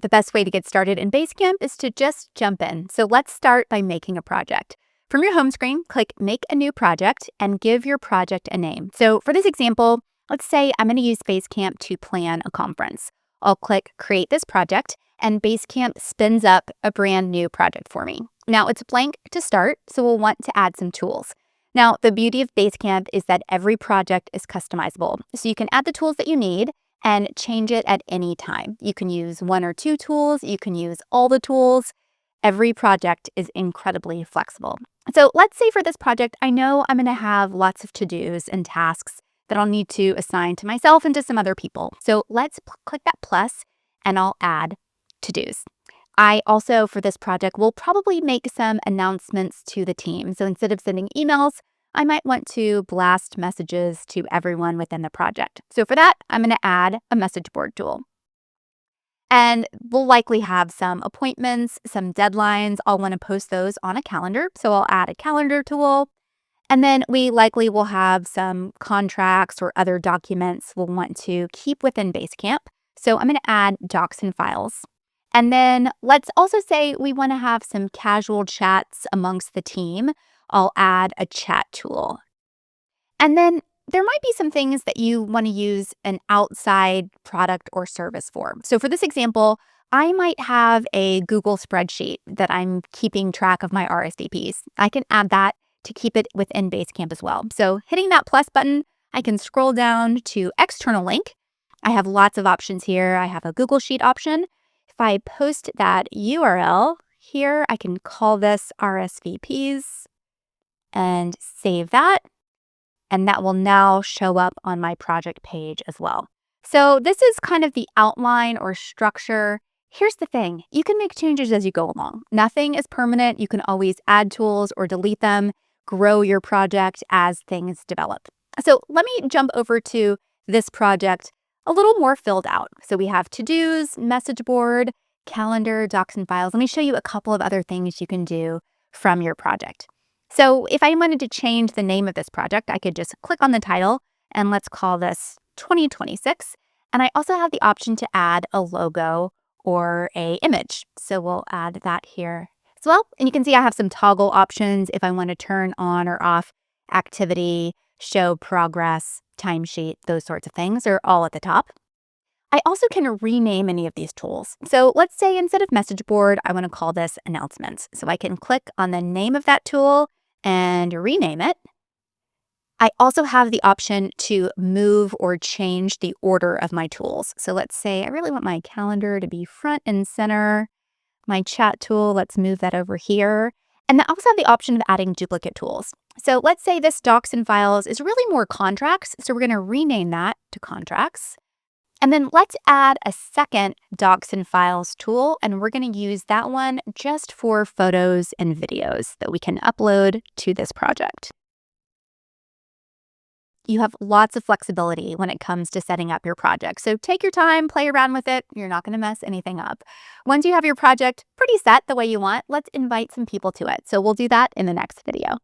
The best way to get started in Basecamp is to just jump in. So let's start by making a project. From your home screen, click Make a New Project and give your project a name. So for this example, let's say I'm going to use Basecamp to plan a conference. I'll click Create this project, and Basecamp spins up a brand new project for me. Now it's blank to start, so we'll want to add some tools. Now, the beauty of Basecamp is that every project is customizable. So you can add the tools that you need and change it at any time. You can use one or two tools. You can use all the tools. Every project is incredibly flexible. So let's say for this project, I know I'm going to have lots of to-dos and tasks that I'll need to assign to myself and to some other people. So let's click that plus and I'll add to-dos. I also, for this project, will probably make some announcements to the team. So instead of sending emails, I might want to blast messages to everyone within the project. So for that, I'm going to add a message board tool. And we'll likely have some appointments, some deadlines. I'll want to post those on a calendar. So I'll add a calendar tool. And then we likely will have some contracts or other documents we'll want to keep within Basecamp. So I'm going to add docs and files. And then let's also say we want to have some casual chats amongst the team. I'll add a chat tool. And then there might be some things that you want to use an outside product or service for. So for this example, I might have a Google spreadsheet that I'm keeping track of my RSVPs. I can add that to keep it within Basecamp as well. So hitting that plus button, I can scroll down to external link. I have lots of options here. I have a Google Sheet option. If I post that URL here, I can call this RSVPs and save that. And that will now show up on my project page as well. So this is kind of the outline or structure. Here's the thing. You can make changes as you go along. Nothing is permanent. You can always add tools or delete them, grow your project as things develop. So let me jump over to this project a little more filled out. So we have to-dos, message board, calendar, docs, and files. Let me show you a couple of other things you can do from your project. So if I wanted to change the name of this project, I could just click on the title and let's call this 2026. And I also have the option to add a logo or a image. So we'll add that here as well. And you can see I have some toggle options if I want to turn on or off activity, show progress, timesheet, those sorts of things are all at the top. I also can rename any of these tools. So let's say instead of message board, I want to call this announcements. So I can click on the name of that tool and rename it. I also have the option to move or change the order of my tools. So let's say I really want my calendar to be front and center. My chat tool, let's move that over here. And I also have the option of adding duplicate tools. So let's say this docs and files is really more contracts. So we're going to rename that to contracts. And then let's add a second docs and files tool. And we're going to use that one just for photos and videos that we can upload to this project. You have lots of flexibility when it comes to setting up your project. So take your time, play around with it. You're not going to mess anything up. Once you have your project pretty set the way you want, let's invite some people to it. So we'll do that in the next video.